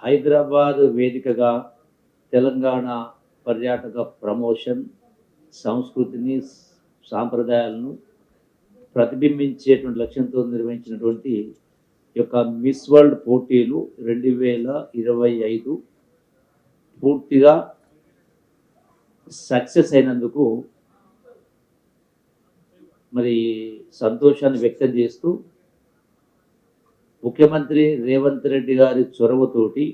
హైదరాబాద్ వేదికగా తెలంగాణ పర్యాటక ప్రమోషన్ సంస్కృతిని సాంప్రదాయాలను ప్రతిబింబించేటువంటి లక్ష్యంతో నిర్వహించినటువంటి యొక్క మిస్ వరల్డ్ పోటీలు 2025 పూర్తిగా సక్సెస్ అయినందుకు మరి సంతోషాన్ని వ్యక్తం చేస్తూ ముఖ్యమంత్రి రేవంత్ రెడ్డి గారి చొరవతోటి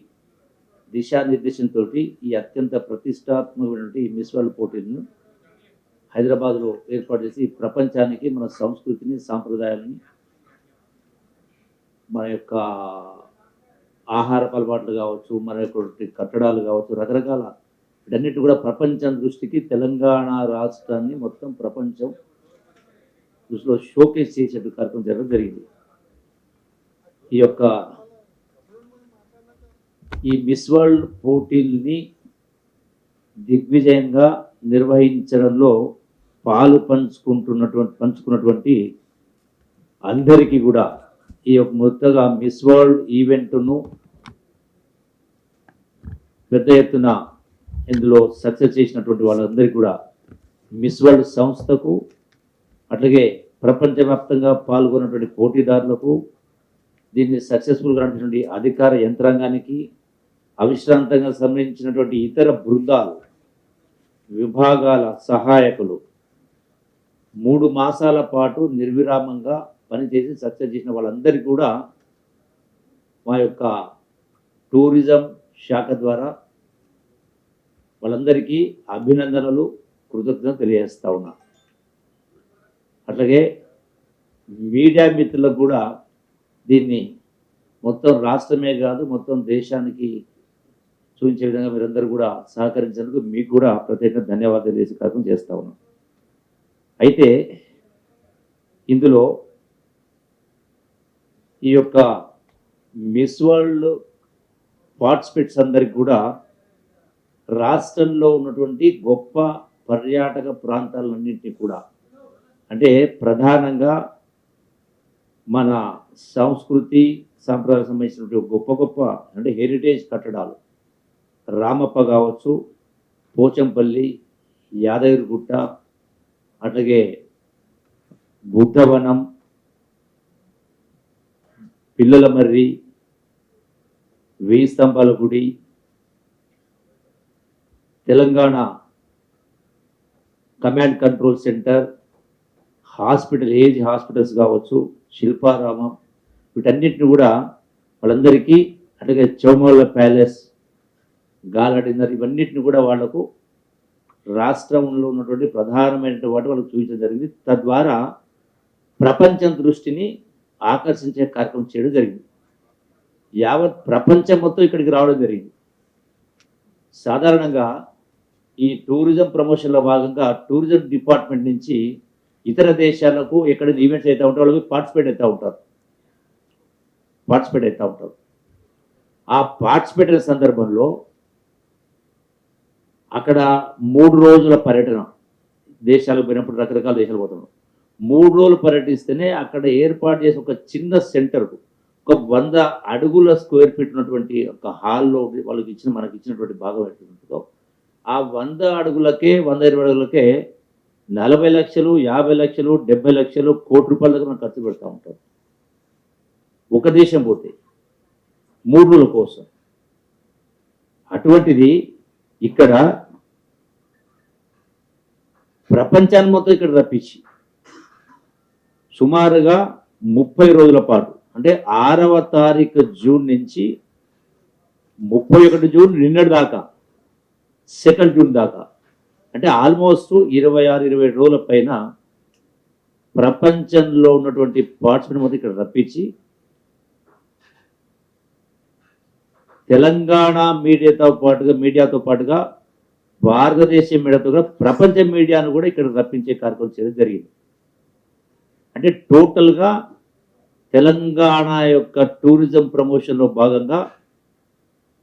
దిశానిర్దేశంతో ఈ అత్యంత ప్రతిష్టాత్మకమైనటువంటి మిస్ వరల్డ్ పోటీలను హైదరాబాద్లో ఏర్పాటు చేసి ప్రపంచానికి మన సంస్కృతిని సాంప్రదాయాలని మన యొక్క ఆహారపు అలవాట్లు కావచ్చు, మన యొక్క కట్టడాలు కావచ్చు, రకరకాల వీటన్నిటి కూడా ప్రపంచం దృష్టికి తెలంగాణ రాష్ట్రాన్ని మొత్తం ప్రపంచం దృష్టిలో షోకేస్ చేసే కార్యక్రమం జరగడం జరిగింది. ఈ మిస్ వరల్డ్ పోటీల్ని దిగ్విజయంగా నిర్వహించడంలో పంచుకున్నటువంటి అందరికీ కూడా ఈ యొక్క మొత్తగా మిస్ వరల్డ్ ఈవెంట్ను పెద్ద ఎత్తున ఇందులో సక్సెస్ చేసినటువంటి వాళ్ళందరికీ కూడా మిస్ వరల్డ్ సంస్థకు, అట్లాగే ప్రపంచవ్యాప్తంగా పాల్గొన్నటువంటి పోటీదారులకు, దీన్ని సక్సెస్ఫుల్గా నడిపినటువంటి అధికార యంత్రాంగానికి, అవిశ్రాంతంగా సంబంధించినటువంటి ఇతర బృందాలు, విభాగాల సహాయకులు 3 మాసాల పాటు నిర్విరామంగా పనిచేసి సక్సెస్ చేసిన వాళ్ళందరికీ కూడా మా యొక్క టూరిజం శాఖ ద్వారా వాళ్ళందరికీ అభినందనలు, కృతజ్ఞతలు తెలియజేస్తా ఉన్నా. అట్లాగే మీడియా మిత్రులకు కూడా దీన్ని మొత్తం రాష్ట్రమే కాదు మొత్తం దేశానికి చూపించే విధంగా మీరందరూ కూడా సహకరించేందుకు మీకు కూడా ప్రత్యేకంగా ధన్యవాదాలు చేసి కార్యక్రమం చేస్తూ ఉన్నాం. అయితే ఇందులో ఈ యొక్క మిస్ వరల్డ్ పార్టిసిపేట్స్ అందరికి కూడా రాష్ట్రంలో ఉన్నటువంటి గొప్ప పర్యాటక ప్రాంతాలన్నింటినీ కూడా, అంటే ప్రధానంగా మన సంస్కృతి సాంప్రదాయాలకు సంబంధించినటువంటి గొప్ప అంటే హెరిటేజ్ కట్టడాలు, రామప్ప కావచ్చు, పోచంపల్లి, యాదగిరిగుట్ట, అట్లాగే బుద్ధవనం, పిల్లల మర్రి, 1000 స్తంభాల గుడి, Telangana command control centre, age hospitals కావచ్చు, శిల్పారామం, వీటన్నిటిని కూడా వాళ్ళందరికీ, అట్లాగే చౌమల్ల ప్యాలెస్, గాలా డిన్నర్, ఇవన్నిటిని కూడా వాళ్లకు రాష్ట్రంలో ఉన్నటువంటి ప్రధానమైన వాటి వాళ్ళకు చూపించడం జరిగింది. తద్వారా ప్రపంచం దృష్టిని ఆకర్షించే కార్యక్రమం చేయడం జరిగింది. యావత్ ప్రపంచం మొత్తం ఇక్కడికి రావడం జరిగింది. సాధారణంగా ఈ టూరిజం ప్రమోషన్లో భాగంగా టూరిజం డిపార్ట్మెంట్ నుంచి ఇతర దేశాలకు ఎక్కడ ఈవెంట్స్ అవుతూ ఉంటారు, వాళ్ళకి పార్టిసిపేట్ అవుతూ ఉంటారు. ఆ పార్టిసిపేట్ అయిన సందర్భంలో అక్కడ 3 రోజుల పర్యటన, దేశాలకు పోయినప్పుడు రకరకాల దేశాలు పోతున్నాం, 3 రోజులు పర్యటిస్తేనే అక్కడ ఏర్పాటు చేసి ఒక చిన్న సెంటర్కు ఒక 100 అడుగుల స్క్వేర్ ఫీట్ ఉన్నటువంటి ఒక హాల్లో మనకి ఇచ్చినటువంటి భాగం ఎట్లుంటుందో ఆ 100 అడుగులకే 120 అడుగులకే 40 లక్షలు, 50 లక్షలు, 70 లక్షలు, కోటి రూపాయల దగ్గర మనం ఖర్చు పెడతా ఉంటాం ఒక దేశం పోతే 3 రోజుల కోసం. అటువంటిది ఇక్కడ ప్రపంచాన్ని మొత్తం ఇక్కడ రప్పించి సుమారుగా 30 రోజుల పాటు, అంటే 6వ తారీఖు జూన్ నుంచి 31 జూన్ నిన్నటి దాకా, 2 జూన్ దాకా, అంటే ఆల్మోస్ట్ 26-27 రోజుల పైన ప్రపంచంలో ఉన్నటువంటి పార్టిసిపెంట్ మొత్తం ఇక్కడ రప్పించి తెలంగాణ మీడియాతో పాటుగా భారతదేశ మీడియాతో కూడా ప్రపంచ మీడియాను కూడా ఇక్కడ రప్పించే కార్యక్రమం చేయడం జరిగింది. అంటే టోటల్గా తెలంగాణ యొక్క టూరిజం ప్రమోషన్లో భాగంగా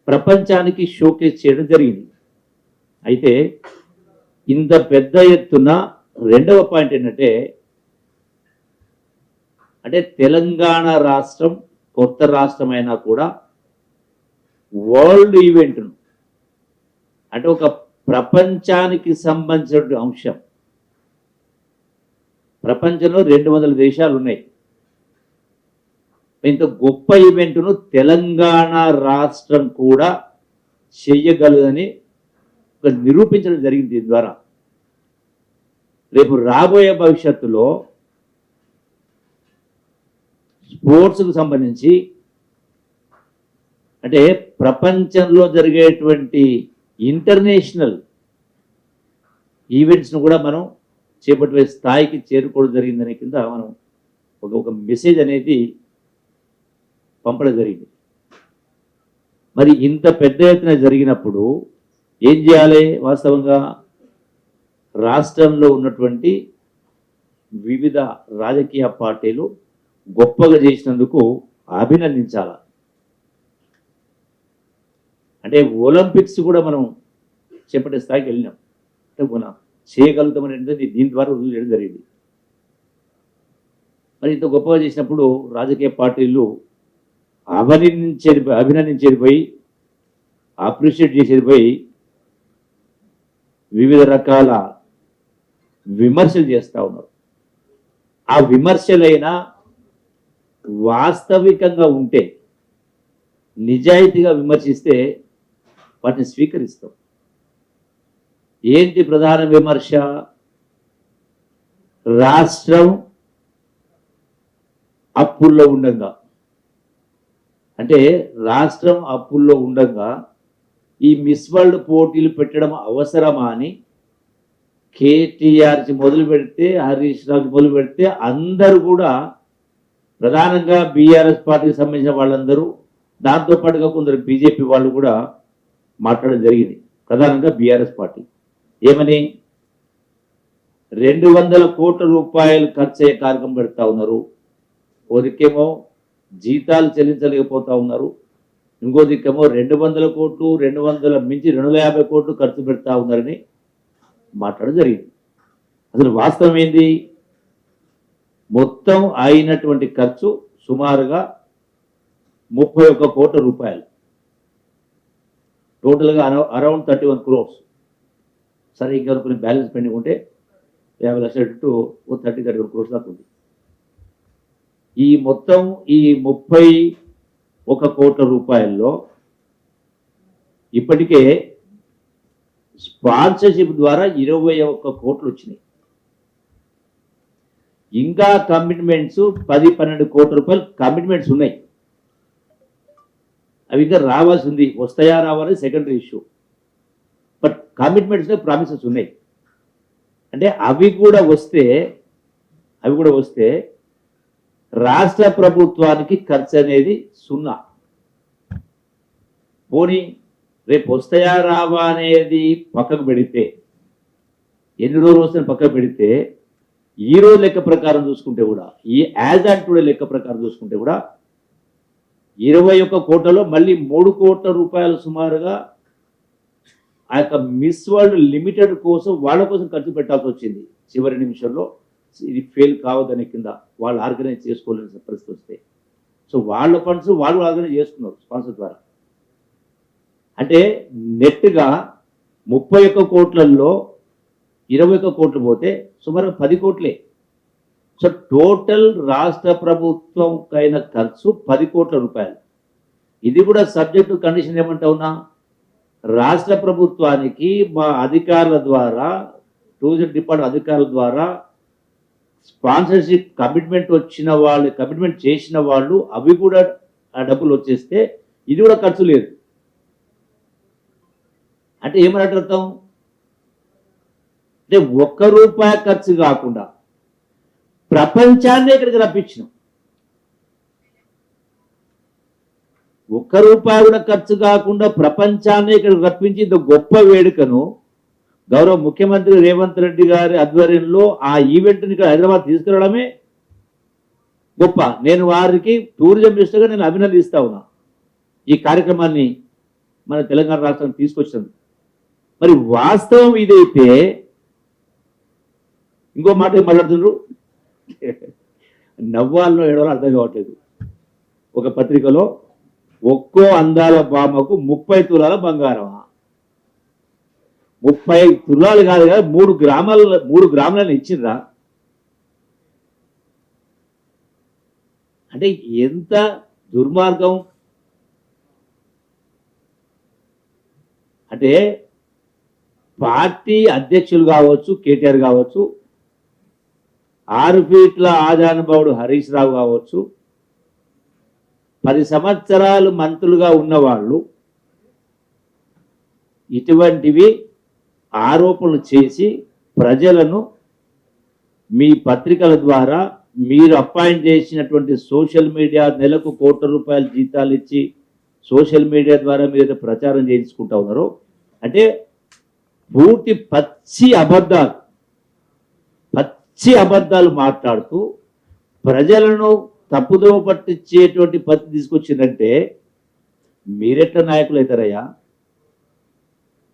ప్రపంచానికి షోకేస్ చేయడం జరిగింది. అయితే ఇంత పెద్ద ఎత్తున రెండవ పాయింట్ ఏంటంటే, అంటే తెలంగాణ రాష్ట్రం కొత్త రాష్ట్రమైనా కూడా వరల్డ్ ఈవెంట్ను, అంటే ఒక ప్రపంచానికి సంబంధించిన అంశం. ప్రపంచంలో 200 దేశాలు ఉన్నాయి. ఇంత గొప్ప ఈవెంట్ను తెలంగాణ రాష్ట్రం కూడా చెయ్యగలదని నిరూపించడం జరిగింది. దీని ద్వారా రేపు రాబోయే భవిష్యత్తులో స్పోర్ట్స్కు సంబంధించి, అంటే ప్రపంచంలో జరిగేటువంటి ఇంటర్నేషనల్ ఈవెంట్స్ను కూడా మనం చేపట్టే స్థాయికి చేరుకోవడం జరిగిందనే కింద మనం ఒక మెసేజ్ అనేది పంపడం జరిగింది. మరి ఇంత పెద్ద ఎత్తున జరిగినప్పుడు ఏం చేయాలి? వాస్తవంగా రాష్ట్రంలో ఉన్నటువంటి వివిధ రాజకీయ పార్టీలు గొప్పగా చేసినందుకు అభినందించాలి. అంటే ఒలింపిక్స్ కూడా మనం చేపట్టే స్థాయికి వెళ్ళినాం. అంటే మనం చేయగలుగుతామనేది దీని ద్వారా రుజువు చేయడం జరిగింది. మరి ఇంత గొప్పగా చేసినప్పుడు రాజకీయ పార్టీలు అభినందించేది పోయి, అప్రిషియేట్ చేసేది పోయి వివిధ రకాల విమర్శలు చేస్తూ ఉన్నారు. ఆ విమర్శలైనా వాస్తవికంగా ఉంటే, నిజాయితీగా విమర్శిస్తే వాటిని స్వీకరిస్తాం. ఏంటి ప్రధాన విమర్శ? రాష్ట్రం అప్పుల్లో ఉండగా, అంటే రాష్ట్రం అప్పుల్లో ఉండగా ఈ మిస్ వరల్డ్ పోటీలు పెట్టడం అవసరమా అని కేటీఆర్ మొదలు పెడితే, హరీష్ రావు మొదలు పెడితే అందరూ కూడా, ప్రధానంగా బీఆర్ఎస్ పార్టీకి సంబంధించిన వాళ్ళందరూ, దాంతోపాటుగా కొందరు బీజేపీ వాళ్ళు కూడా మాట్లాడడం జరిగింది. ప్రధానంగా బీఆర్ఎస్ పార్టీ ఏమని, 200 కోట్ల రూపాయలు ఖర్చు అయ్యే కార్యక్రమం పెడతా ఉన్నారు. ఓదికేమో జీతాలు చెల్లించలేకపోతా ఉన్నారు, ఇంకో దిక్కేమో 200 కోట్లు, 200 మించి 250 కోట్లు ఖర్చు పెడతా ఉన్నారని మాట్లాడడం జరిగింది. అసలు వాస్తవం ఏంది? మొత్తం అయినటువంటి ఖర్చు సుమారుగా 31 కోట్ల రూపాయలు, టోటల్గా అరౌండ్ 31 crores. సరే, ఇంకా కొన్ని బ్యాలెన్స్ పెండింగ్ ఉంటే 50 లక్షల టు 31 crores దాకా ఉంది. ఈ మొత్తం ఈ 31 కోట్ల రూపాయల్లో ఇప్పటికే స్పాన్సర్షిప్ ద్వారా 21 కోట్లు వచ్చినాయి. ఇంకా కమిట్మెంట్స్ 10-12 కోట్ల రూపాయలు కమిట్మెంట్స్ ఉన్నాయి. అవి ఇంకా రావాల్సి ఉంది. వస్తాయా రావాలి secondary issue, but commitments promises ఉన్నాయి. అంటే అవి కూడా వస్తే రాష్ట్ర ప్రభుత్వానికి ఖర్చు అనేది 0. పోనీ రేపు వస్తాయా రావా అనేది పక్కకు పెడితే, ఎన్ని రోజులు వస్తాయని పక్కకు పెడితే, ఈ రోజు లెక్క ప్రకారం చూసుకుంటే కూడా, ఈ యాజ్ ఆన్ టుడే లెక్క ప్రకారం చూసుకుంటే కూడా 21 కోట్లలో మళ్ళీ 3 కోట్ల రూపాయలు సుమారుగా ఆ యొక్క మిస్ వరల్డ్ లిమిటెడ్ కోసం, వాళ్ళ కోసం ఖర్చు పెట్టాల్సి వచ్చింది. చివరి నిమిషంలో ఇది ఫెయిల్ కావద్దనే కింద వాళ్ళు ఆర్గనైజ్ చేసుకోలేని పరిస్థితి వస్తే, సో వాళ్ళ ఫండ్స్ వాళ్ళు ఆర్గనైజ్ చేసుకున్నారు స్పాన్సర్ ద్వారా. అంటే నెట్గా 31 కోట్లలో 21 కోట్లు పోతే సుమారు 10 కోట్లే. సో టోటల్ రాష్ట్ర ప్రభుత్వం అయిన ఖర్చు 10 కోట్ల రూపాయలు. ఇది కూడా సబ్జెక్టు కండిషన్ ఏమంటా ఉన్నా, రాష్ట్ర ప్రభుత్వానికి మా అధికారుల ద్వారా, టూరిజం డిపార్ట్మెంట్ అధికారుల ద్వారా స్పాన్సర్షిప్ కమిట్మెంట్ చేసిన వాళ్ళు అవి కూడా ఆ డబ్బులు వచ్చేస్తే ఇది కూడా ఖర్చు లేదు. అంటే ఏమని అర్థం? అంటే 1 రూపాయి ఖర్చు కాకుండా ప్రపంచాన్ని ఇక్కడికి రప్పించినాం. 1 రూపాయి కూడా ఖర్చు కాకుండా ప్రపంచాన్ని ఇక్కడికి రప్పించి ఇంత గొప్ప వేడుకను గౌరవ ముఖ్యమంత్రి రేవంత్ రెడ్డి గారి ఆధ్వర్యంలో ఆ ఈవెంట్ని ఇక్కడ హైదరాబాద్ తీసుకురావడమే గొప్ప. నేను వారికి టూరిజం మినిస్టర్గా నేను అభినందిస్తా ఉన్నా ఈ కార్యక్రమాన్ని మన తెలంగాణ రాష్ట్రానికి తీసుకొచ్చినందుకు. మరి వాస్తవం ఇదైతే ఇంకో మాట ఏం మాట్లాడుతున్నారు, నవ్వాల్లో ఏడవాలో అర్థం కావట్లేదు. ఒక పత్రికలో ఒక్కో అందాల బామకు 30 తులాల బంగారమా? 30 తులాలు కాదు కదా, 3 గ్రాములను ఇచ్చిండ్రా? అంటే ఎంత దుర్మార్గం! అంటే పార్టీ అధ్యక్షులు కావచ్చు, కేటీఆర్ కావచ్చు, 6 ఫీట్ల ఆజానుభావుడు హరీష్ రావు కావచ్చు, 10 సంవత్సరాలు మంత్రులుగా ఉన్నవాళ్ళు ఇటువంటివి ఆరోపణలు చేసి ప్రజలను మీ పత్రికల ద్వారా మీరు అపాయింట్ చేసినటువంటి సోషల్ మీడియా నెలకు ₹1,00,00,000 జీతాలు ఇచ్చి సోషల్ మీడియా ద్వారా మీరు ప్రచారం చేయించుకుంటా ఉన్నారో, అంటే పూర్తి పచ్చి అబద్ధాలు మాట్లాడుతూ ప్రజలను తప్పుదోవ పట్టించేటువంటి పద్ధతి తీసుకొచ్చిందంటే మీరెట్లా నాయకులు అవుతారయ్యా?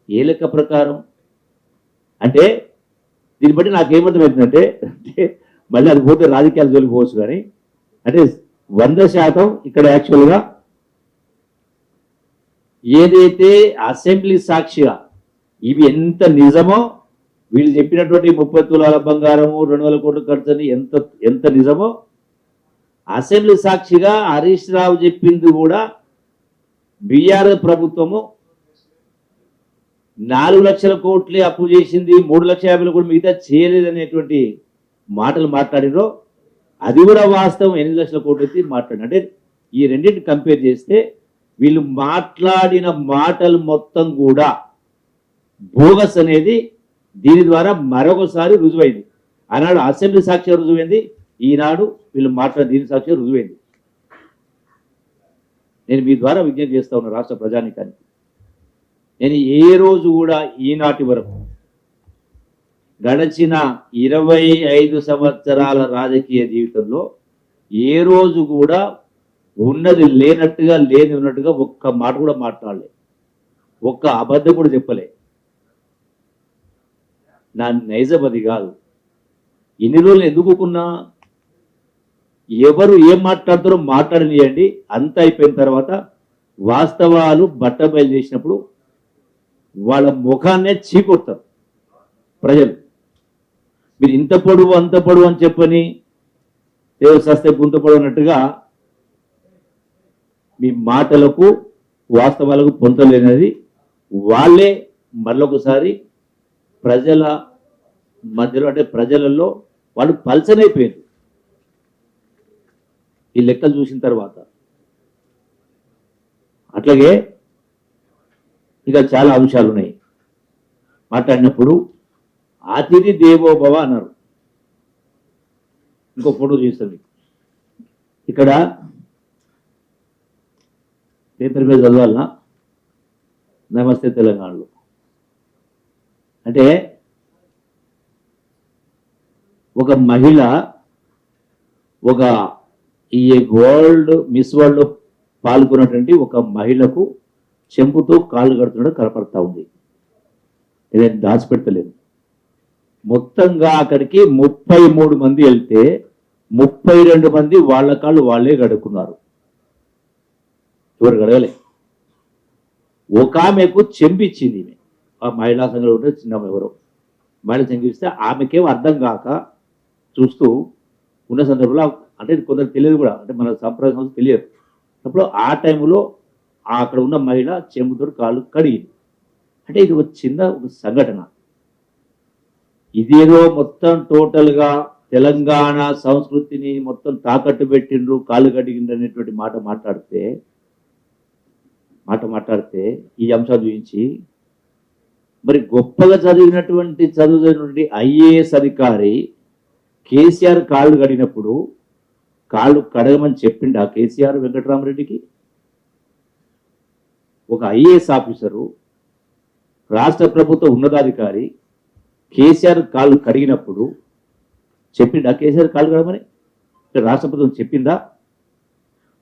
ఏ లెక్క ప్రకారం? అంటే దీన్ని బట్టి నాకేమర్థమవుతుందంటే, మళ్ళీ అది పోతే రాజకీయాలు జోలిపోవచ్చు, కానీ అంటే 100% ఇక్కడ యాక్చువల్గా ఏదైతే అసెంబ్లీ సాక్షిగా ఇవి ఎంత నిజమో, వీళ్ళు చెప్పినటువంటి 30 తులాల బంగారము 200 కోట్లు ఖర్చని ఎంత నిజమో, అసెంబ్లీ సాక్షిగా హరీష్ రావు చెప్పింది కూడా బీఆర్ఎస్ ప్రభుత్వము 4 లక్షల కోట్లే అప్పు చేసింది, 3,50,000 కూడా మిగతా చేయలేదనేటువంటి మాటలు మాట్లాడినో అది కూడా వాస్తవం. 8 లక్షల కోట్లు ఎత్తి మాట్లాడి, అంటే ఈ రెండింటిని కంపేర్ చేస్తే వీళ్ళు మాట్లాడిన మాటలు మొత్తం కూడా బోగస్ అనేది దీని ద్వారా మరొకసారి రుజువైంది. ఆనాడు అసెంబ్లీ సాక్షిగా రుజువైంది, ఈనాడు వీళ్ళు మాట్లాడిన దీని సాక్షిగా రుజువైంది. నేను మీ ద్వారా విజ్ఞప్తి చేస్తా ఉన్నా రాష్ట్ర ప్రజానీకానికి, నేను ఏ రోజు కూడా ఈనాటి వరకు గడిచిన 25 సంవత్సరాల రాజకీయ జీవితంలో ఏ రోజు కూడా ఉన్నది లేనట్టుగా లేని ఉన్నట్టుగా ఒక్క మాట కూడా మాట్లాడలే, ఒక్క అబద్ధం కూడా చెప్పలే. నా నైజం అది కాదు. ఇన్ని రోజులు ఎందుకున్నా ఎవరు ఏం మాట్లాడతారో మాట్లాడనియండి, అంత అయిపోయిన తర్వాత వాస్తవాలు బట్టబయలు చేసినప్పుడు వాళ్ళ ముఖాన్నే చీకొడతారు ప్రజలు. మీరు ఇంత పొడువు అంత పొడువు అని చెప్పని దేవుడు సస్తే గుంత పొడవు అన్నట్టుగా మీ మాటలకు వాస్తవాలకు పొంతలేనిది వాళ్ళే మళ్ళొకసారి ప్రజల మధ్యలో, అంటే ప్రజలలో వాళ్ళు పల్చనైపోయారు ఈ లెక్కలు చూసిన తర్వాత. అట్లాగే ఇంకా చాలా అంశాలు ఉన్నాయి. మాట్లాడినప్పుడు అతిథి దేవోభవ అన్నారు. ఇంకో ఫోటో చూస్తుంది ఇక్కడ, పేపర్ మీద చదవాలన్నా, నమస్తే తెలంగాణలో అంటే ఒక మహిళ ఒక ఈ మిస్ వరల్డ్ పాల్గొన్నటువంటి ఒక మహిళకు చెంపుతో కాళ్ళు కడుతున్నాడు కనపడతా ఉంది. నేను దాచిపెట్టలేదు. మొత్తంగా అక్కడికి 33 మంది వెళ్తే 32 మంది వాళ్ళ కాళ్ళు వాళ్ళే గడుక్కున్నారు, ఎవరు గడగలే. ఒక ఆమెకు చెంపిచ్చింది, ఆ మహిళా సంఘంలో ఉంటే చిన్న ఎవరో మహిళ చెంపిస్తే ఆమెకేం అర్థం కాక చూస్తూ ఉన్న సందర్భంలో, అంటే కొందరు తెలియదు కూడా, అంటే మన సంప్రదాయం తెలియదు. అప్పుడు ఆ టైంలో అక్కడ ఉన్న మహిళ చెంబుతో కాళ్ళు కడిగింది. అంటే ఇది ఒక చిన్న సంఘటన. ఇదేదో మొత్తం టోటల్గా తెలంగాణ సంస్కృతిని మొత్తం తాకట్టు పెట్టిండ్రు, కాళ్ళు కడిగిండ్రు అనేటువంటి మాట మాట్లాడితే ఈ అంశాలు చూపించి, మరి గొప్పగా చదివినటువంటి ఐఏఎస్ అధికారి కేసీఆర్ కాళ్ళు కడిగినప్పుడు కాళ్ళు కడగమని చెప్పిండు ఆ కేసీఆర్ వెంకటరామరెడ్డికి? ఒక ఐఏఎస్ ఆఫీసరు, రాష్ట్ర ప్రభుత్వ ఉన్నతాధికారి కేసీఆర్ కాళ్ళు కడిగినప్పుడు చెప్పిండా కేసీఆర్ కాళ్ళు కడగమని? రాష్ట్ర ప్రభుత్వం చెప్పిందా?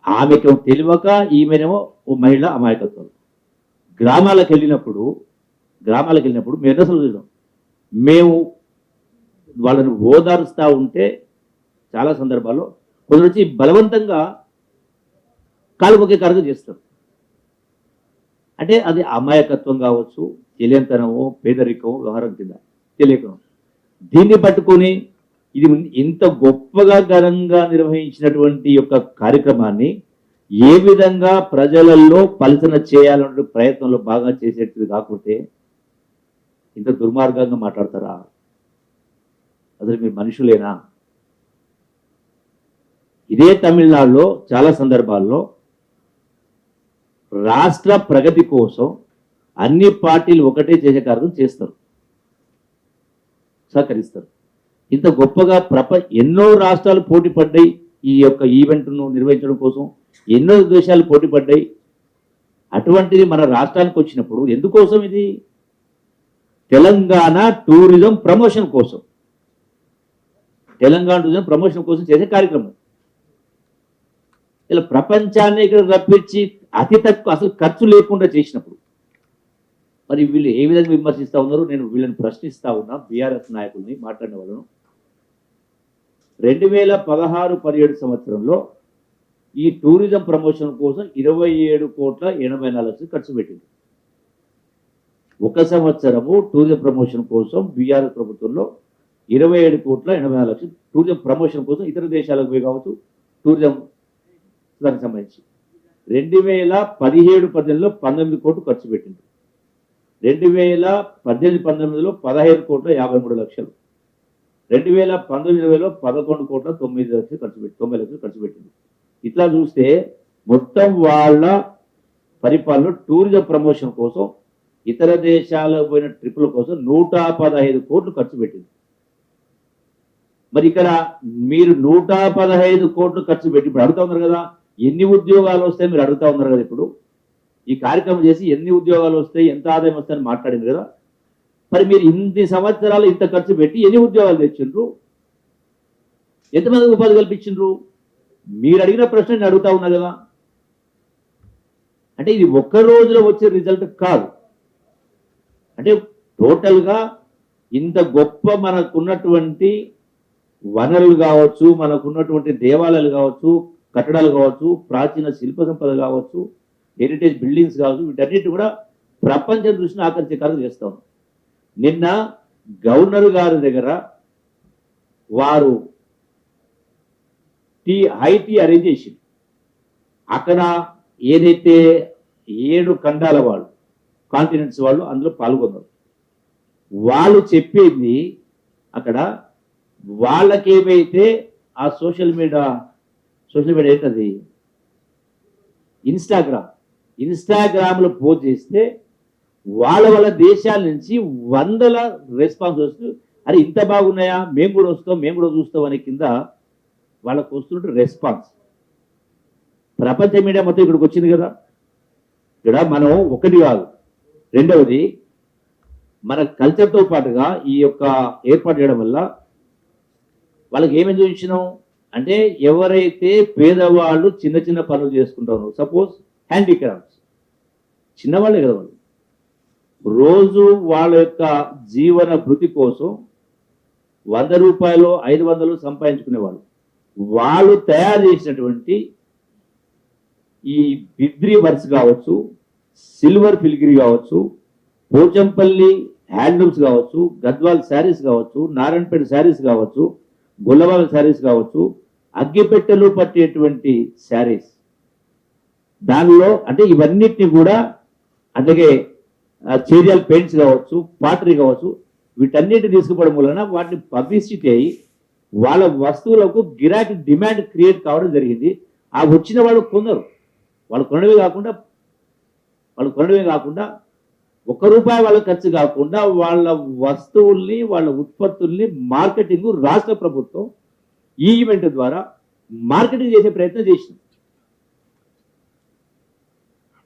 ఆమెకేమో తెలియక, ఈమెనేమో ఓ మహిళ అమాయకత్వం. గ్రామాలకు వెళ్ళినప్పుడు మేము అసలు చూసాం, మేము వాళ్ళని ఓదారుస్తూ ఉంటే చాలా సందర్భాల్లో కొందరు వచ్చి బలవంతంగా కాలు మొక్కే కార్యక్రమం చేస్తారు. అంటే అది అమాయకత్వం కావచ్చు, తెలియంతనమో, పేదరికమో, వ్యవహారం కింద తెలియకం. దీన్ని పట్టుకొని ఇది ఇంత గొప్పగా ఘనంగా నిర్వహించినటువంటి యొక్క కార్యక్రమాన్ని ఏ విధంగా ప్రజలలో పలచన చేయాలనే ప్రయత్నంలో బాగా చేసేది కాకపోతే ఇంత దుర్మార్గంగా మాట్లాడతారా? అసలు మీరు మనుషులేనా? ఇదే తమిళనాడులో చాలా సందర్భాల్లో రాష్ట్ర ప్రగతి కోసం అన్ని పార్టీలు ఒకటే చేసే కార్యక్రమం చేస్తారు, సహకరిస్తారు. ఇంత గొప్పగా ఎన్నో రాష్ట్రాలు పోటీ పడ్డాయి ఈ యొక్క ఈవెంట్ను నిర్వహించడం కోసం, ఎన్నో దేశాలు పోటీ పడ్డాయి. అటువంటిది మన రాష్ట్రానికి వచ్చినప్పుడు ఎందుకోసం ఇది? తెలంగాణ టూరిజం ప్రమోషన్ కోసం, తెలంగాణ టూరిజం ప్రమోషన్ కోసం చేసే కార్యక్రమం. ఇలా ప్రపంచాన్ని ఇక్కడ రప్పించి అతి తక్కువ అసలు ఖర్చు లేకుండా చేసినప్పుడు మరి వీళ్ళు ఏ విధంగా విమర్శిస్తూ ఉన్నారు? నేను వీళ్ళని ప్రశ్నిస్తూ ఉన్నా, బీఆర్ఎస్ నాయకుల్ని, మాట్లాడిన వాళ్ళను. 2016-17 సంవత్సరంలో ఈ టూరిజం ప్రమోషన్ కోసం 27,80,00,000 ఖర్చు పెట్టింది. ఒక సంవత్సరము టూరిజం ప్రమోషన్ కోసం బీఆర్ఎస్ ప్రభుత్వంలో 27,80,00,000 టూరిజం ప్రమోషన్ కోసం ఇతర దేశాలకు పోయి కావచ్చు, టూరిజం దానికి సంబంధించి 2017-18లో 19 కోట్లు ఖర్చు పెట్టింది. 2018-19లో 15,53,00,000, 2019-20లో 11,09,00,000 ఖర్చు పెట్టి 90 లక్షలు ఖర్చు పెట్టింది. ఇట్లా చూస్తే మొత్తం వాళ్ళ పరిపాలన టూరిజం ప్రమోషన్ కోసం ఇతర దేశాలకు పోయిన ట్రిప్పుల కోసం 115 కోట్లు ఖర్చు పెట్టింది. మరి ఇక్కడ మీరు 115 కోట్లు ఖర్చు పెట్టి ఇప్పుడు అడుగుతా ఉన్నారు కదా, ఎన్ని ఉద్యోగాలు వస్తాయి మీరు అడుగుతా ఉన్నారు కదా. ఇప్పుడు ఈ కార్యక్రమం చేసి ఎన్ని ఉద్యోగాలు వస్తాయి, ఎంత ఆదాయం వస్తాయని మాట్లాడింది కదా. మరి మీరు ఇన్ని సంవత్సరాలు ఇంత ఖర్చు పెట్టి ఎన్ని ఉద్యోగాలు తెచ్చిండ్రు? ఎంతమందికి ఉపాధి కల్పించిండ్రు? మీరు అడిగిన ప్రశ్న నేను అడుగుతా ఉన్నా కదా. అంటే ఇది ఒక్క రోజులో వచ్చే రిజల్ట్ కాదు. అంటే టోటల్గా ఇంత గొప్ప మనకున్నటువంటి వనరులు కావచ్చు, మనకున్నటువంటి దేవాలయాలు కావచ్చు, కట్టడాలు కావచ్చు, ప్రాచీన శిల్ప సంపద కావచ్చు, హెరిటేజ్ బిల్డింగ్స్ కావచ్చు, వీటన్నిటి కూడా ప్రపంచ దృష్టిని ఆకర్షికాలు చేస్తాం. నిన్న గవర్నర్ గారి దగ్గర వారు హై టీ అరేంజ్ చేసింది. అక్కడ ఏదైతే 7 ఖండాల వాళ్ళు, కాంటినెంట్స్ వాళ్ళు అందులో పాల్గొన్నారు. వాళ్ళు చెప్పేది అక్కడ వాళ్ళకేమైతే ఆ సోషల్ మీడియా ఏంటది, ఇన్స్టాగ్రామ్లో పోస్ట్ చేస్తే వాళ్ళ దేశాల నుంచి వందల రెస్పాన్స్ వస్తూ, అరే ఇంత బాగున్నాయా, మేము కూడా వస్తాం, మేము కూడా చూస్తాం అనే కింద వాళ్ళకు వస్తుంటే రెస్పాన్స్. ప్రపంచ మీడియా మొత్తం ఇక్కడికి వచ్చింది కదా. ఇక్కడ మనం ఒకటి కాదు, రెండవది మన కల్చర్తో పాటుగా ఈ యొక్క ఏర్పాటు చేయడం వల్ల వాళ్ళకి ఏమేమి చూపించినాం అంటే, ఎవరైతే పేదవాళ్ళు చిన్న చిన్న పనులు చేసుకుంటారో, సపోజ్ హ్యాండిక్రాఫ్ట్స్, చిన్నవాళ్ళే కదా వాళ్ళు, రోజు వాళ్ళ యొక్క జీవన భృతి కోసం 100 రూపాయలు 500 సంపాదించుకునేవాళ్ళు, వాళ్ళు తయారు చేసినటువంటి ఈ బిద్రీ వర్క్స్ కావచ్చు, సిల్వర్ ఫిలిగ్రీ కావచ్చు, పోచంపల్లి హ్యాండ్లూమ్స్ కావచ్చు, గద్వాల్ శారీస్ కావచ్చు, నారాయణపేట శారీస్ కావచ్చు, గొల్లవాళ్ళ శారీస్ కావచ్చు, అగ్గిపెట్టెలు పట్టేటువంటి శారీస్, దానిలో అంటే ఇవన్నిటిని కూడా, అలాగే చేరియల్ పెయింట్స్ కావచ్చు, పాటరీ కావచ్చు, వీటన్నిటిని తీసుకుపోవడం వలన వాటిని పబ్లిసిటీ అయ్యి వాళ్ళ వస్తువులకు గిరాకీ డిమాండ్ క్రియేట్ కావడం జరిగింది. ఆ వచ్చిన వాళ్ళు కొందరు వాళ్ళు కొనడమే కాకుండా 1 రూపాయి వాళ్ళ ఖర్చు కాకుండా వాళ్ళ వస్తువుల్ని, వాళ్ళ ఉత్పత్తుల్ని మార్కెటింగ్ రాష్ట్ర ప్రభుత్వం ఈ ఈవెంట్ ద్వారా మార్కెటింగ్ చేసే ప్రయత్నం చేసింది.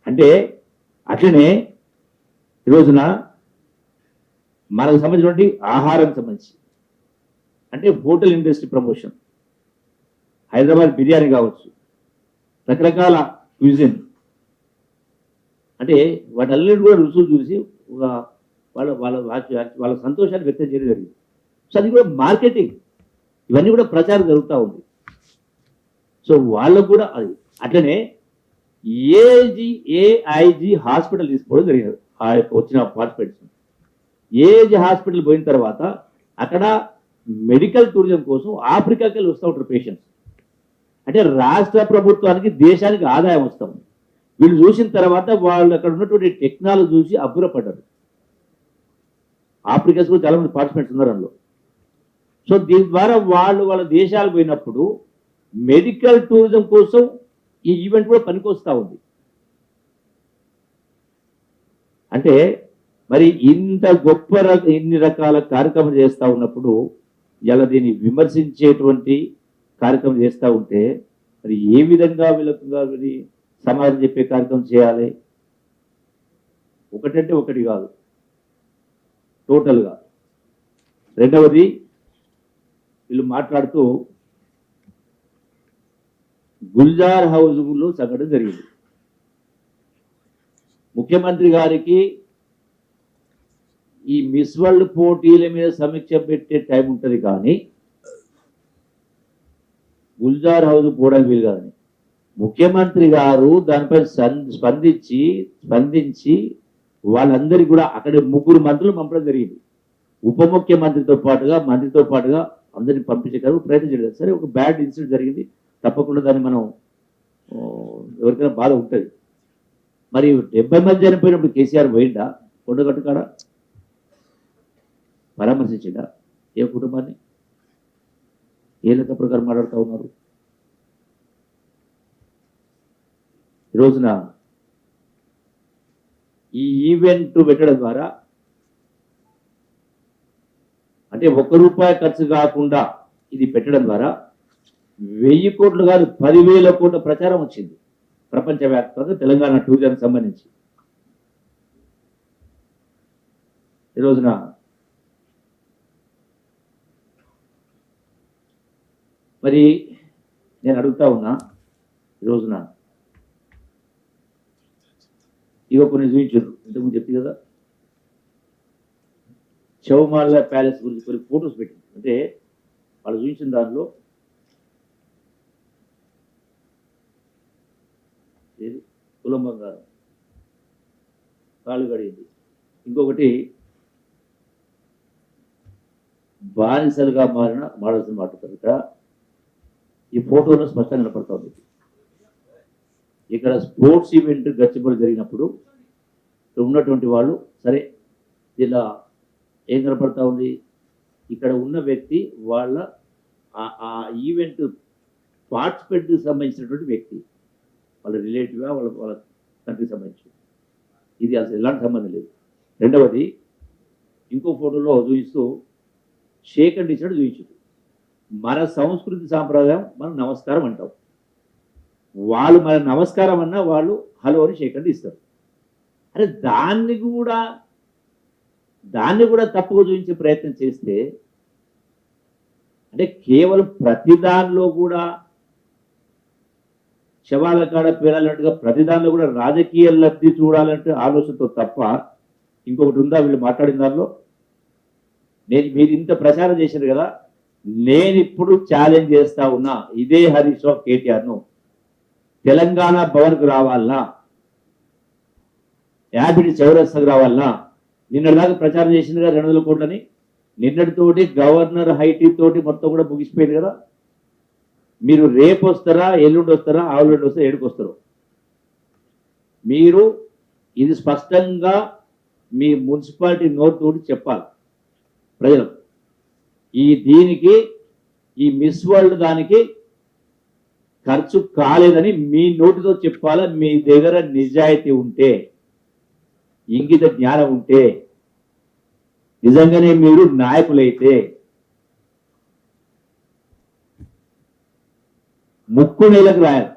అంటే అట్లనే ఈరోజున మనకు సంబంధించినటువంటి ఆహారం సంబంధించి అంటే hotel industry promotion, Hyderabad biryani కావచ్చు, రకరకాల క్యూజిన్, అంటే వాటన్నిటి కూడా రుచులు చూసి వాళ్ళ సంతోషాన్ని వ్యక్తం చేయడం జరిగింది. సో అది కూడా మార్కెటింగ్, ఇవన్నీ కూడా ప్రచారం జరుగుతూ ఉంది. సో వాళ్ళకు కూడా అది అట్లనే ఏఐజీ హాస్పిటల్ తీసుకోవడం జరిగింది. ఆ యొక్క వచ్చిన పార్టిసిపేట్స్ ఏఐజీ హాస్పిటల్ పోయిన తర్వాత అక్కడ మెడికల్ టూరిజం కోసం ఆఫ్రికాకి వెళ్ళి వస్తూ ఉంటారు పేషెంట్స్. అంటే రాష్ట్ర ప్రభుత్వానికి దేశానికి ఆదాయం వస్తాం. వీళ్ళు చూసిన తర్వాత వాళ్ళు అక్కడ ఉన్నటువంటి టెక్నాలజీ చూసి అబ్బురపడ్డారు. ఆఫ్రికాస్ కూడా చాలా మంది పార్టిసిపెంట్స్ ఉన్నారు అందులో. సో దీని ద్వారా వాళ్ళ దేశాలు పోయినప్పుడు మెడికల్ టూరిజం కోసం ఈ ఈవెంట్ కూడా పనికొస్తా ఉంది. అంటే మరి ఇంత గొప్ప ఇన్ని రకాల కార్యక్రమం చేస్తూ ఉన్నప్పుడు ఇలా దీన్ని విమర్శించేటువంటి కార్యక్రమం చేస్తూ ఉంటే మరి ఏ విధంగా వీళ్ళకి సమాధానం చెప్పే కార్యక్రమం చేయాలి? ఒకటంటే ఒకటి కాదు, టోటల్గా. రెండవది, వీళ్ళు మాట్లాడుతూ గుల్జార్ హౌస్లో సంఘటన జరిగింది. ముఖ్యమంత్రి గారికి ఈ మిస్ వరల్డ్ పోటీల మీద సమీక్ష పెట్టే టైం ఉంటుంది, కానీ గుల్జార్ హౌస్ పోవడానికి వీలు కాదని ముఖ్యమంత్రి గారు దానిపై స్పందించి వాళ్ళందరికీ కూడా అక్కడ 3 మంత్రులు పంపడం జరిగింది. ఉప ముఖ్యమంత్రితో పాటుగా మంత్రితో పాటుగా అందరినీ పంపించే ప్రయత్నం చేయలేదు. సరే, ఒక బ్యాడ్ ఇన్సిడెంట్ జరిగింది, తప్పకుండా దాన్ని మనం ఎవరికైనా బాధ ఉంటుంది. మరి 70 మంది చనిపోయినప్పుడు కేసీఆర్ పోయిండా కొండగట్టు కాడ? పరామర్శించిండా ఏ కుటుంబాన్ని? ఏ లెక్క ప్రకారం మాట్లాడుతూ ఉన్నారు? ఈ రోజున ఈ ఈవెంట్ పెట్టడం ద్వారా అంటే ₹1 ఖర్చు కాకుండా ఇది పెట్టడం ద్వారా 1000 కోట్లు కాదు 10,000 కోట్ల ప్రచారం వచ్చింది ప్రపంచవ్యాప్తంగా తెలంగాణ టూరిజం సంబంధించి. ఈ రోజున మరి నేను అడుగుతా ఉన్నా, ఈ రోజున ఇగో కొన్ని చూపించారు, ఇంతకుముందు చెప్తే కదా చౌమాల ప్యాలెస్ గురించి కొన్ని ఫొటోస్ పెట్టింది. అంటే వాళ్ళు చూపించిన దానిలో కులం బంగారం కాళ్ళు గడిగింది. ఇంకొకటి బానిసలుగా మారిన మోడల్స్ మాట్లాడతారు. ఇక్కడ ఈ ఫోటోలో స్పష్టంగా కనపడుతుంది. ఇక్కడ స్పోర్ట్స్ ఈవెంట్ గచ్చిబౌలి జరిగినప్పుడు ఇక్కడ ఉన్నటువంటి వాళ్ళు, సరే ఇలా ఏం కనపడతా ఉంది, ఇక్కడ ఉన్న వ్యక్తి వాళ్ళ ఆ ఈవెంట్ పార్టిసిపెంట్కి సంబంధించినటువంటి వ్యక్తి, వాళ్ళ రిలేటివ్గా వాళ్ళ కంట్రీకి సంబంధించి. ఇది అసలు ఎలాంటి సంబంధం లేదు. రెండవది, ఇంకో ఫోటోలో చూపిస్తూ షేక్ అండ్ ఇచ్చినట్టు చూపించారు. మన సంస్కృతి సాంప్రదాయం మనం నమస్కారం అంటాం, వాళ్ళు మన నమస్కారం అన్నా వాళ్ళు హలో అని షేక్ అండ్ ఇస్తారు. అరే దాన్ని కూడా తప్పుగా చూపించే ప్రయత్నం చేస్తే, అంటే కేవలం ప్రతి దానిలో కూడా శవాల కాడ పేరాలన్నట్టుగా ప్రతి దానిలో కూడా రాజకీయ లబ్ధి చూడాలంటే ఆలోచనతో తప్ప ఇంకొకటి ఉందా వీళ్ళు మాట్లాడిన దానిలో? మీరు ఇంత ప్రచారం చేశారు కదా, నేను ఇప్పుడు ఛాలెంజ్ చేస్తా ఉన్నా, ఇదే హరీష్ రావు కేటీఆర్ను తెలంగాణ భవన్కు రావాలన్నా, యాబిడి చౌరస్తాకు రావాలన్నా, నిన్నటిదాకా ప్రచారం చేసింది కదా 200 కోట్లని, నిన్నటితోటి గవర్నర్ హైటీ తోటి మొత్తం కూడా ముగిసిపోయింది కదా. మీరు రేపు వస్తారా, ఎల్లుండి వస్తారా, ఆవులుండి వస్తారా, ఏడుకు వస్తారో మీరు ఇది స్పష్టంగా మీ మున్సిపాలిటీ నోటితోటి చెప్పాలి ప్రజలకు. దీనికి ఈ మిస్ వరల్డ్ దానికి ఖర్చు కాలేదని మీ నోటితో చెప్పాలా. మీ దగ్గర నిజాయితీ ఉంటే, ఇంగిత జ్ఞానం ఉంటే, నిజంగానే మీరు నాయకులైతే ముక్కు నేలకు రాయాలి.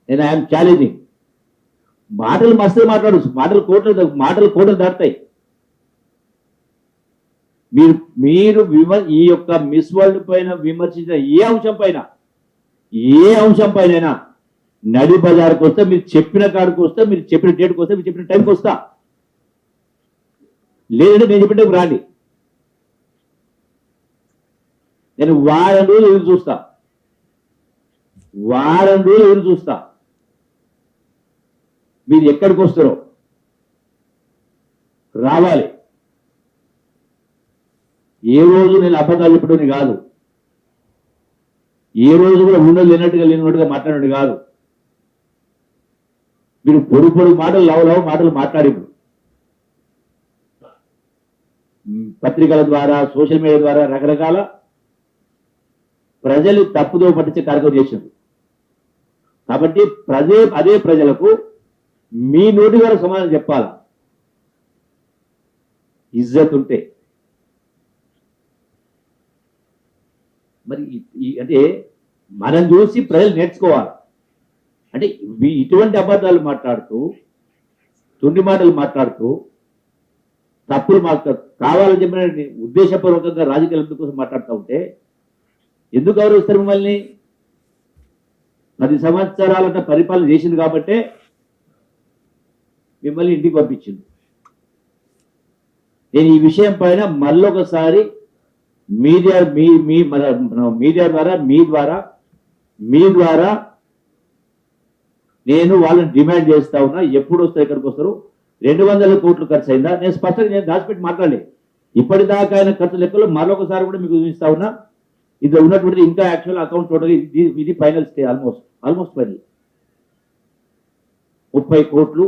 నేను ఐఎమ్ ఛాలెంజింగ్. మాటలు మస్తు మాట్లాడచ్చు, మాటలు కోటలు దాటుతాయి. మీరు ఈ యొక్క మిస్ వరల్డ్ పైన విమర్శించిన ఏ అంశం పైన నడి బజార్కి వస్తే, మీరు చెప్పిన కాడికి వస్తే, మీరు చెప్పిన డేట్కి వస్తే, మీరు చెప్పిన టైంకి వస్తా, లేదంటే నేను చెప్పిన టైంకి రాండి. నేను వారం రోజులు ఎదురు చూస్తా. మీరు ఎక్కడికి వస్తారో రావాలి. ఏ రోజు నేను అబద్ధాలు చెప్పడం కాదు, ఏ రోజు కూడా ఉన్నది లేనట్టుగా మాట్లాడేది కాదు. మీరు పొరుగు మాటలు లవ మాటలు మాట్లాడిండ్రు, పత్రికల ద్వారా సోషల్ మీడియా ద్వారా రకరకాల ప్రజలు తప్పుదో పట్టించే కార్యక్రమం చేసిండ్రు. కాబట్టి అదే ప్రజలకు మీ నోటి ద్వారా సమాధానం చెప్పాలా, ఇజ్జత్ ఉంటే. మరి అంటే మనం చూసి ప్రజలు నేర్చుకోవాలి. అంటే ఇటువంటి అబద్ధాలు మాట్లాడుతూ, తుండి మాటలు మాట్లాడుతూ, తప్పులు మాట్లాడుతూ, కావాలని చెప్పిన ఉద్దేశపూర్వకంగా రాజకీయ లబ్ధి కోసం మాట్లాడుతూ ఉంటే ఎందుకు గౌరవిస్తారు మిమ్మల్ని? 10 సంవత్సరాలంట పరిపాలన చేసింది కాబట్టే మిమ్మల్ని ఇంటికి పంపించింది. నేను ఈ విషయం పైన మళ్ళొకసారి మీడియా ద్వారా మీ ద్వారా నేను వాళ్ళని డిమాండ్ చేస్తా ఉన్నా. ఎప్పుడు వస్తారు, ఎక్కడికి వస్తారు? 200 కోట్లు ఖర్చు అయిందా? నేను స్పష్టంగా నేను దాచిపెట్టి మాట్లాడలే. ఇప్పటిదాకా ఆయన ఖర్చు లెక్కలు మరొకసారి కూడా మీకు చూపిస్తా ఉన్నా. ఇది ఉన్నటువంటిది ఇంకా యాక్చువల్ అకౌంట్ టోటల్ ఇది ఫైనల్ స్టే, ఆల్మోస్ట్ ఫైనల్. 30 కోట్లు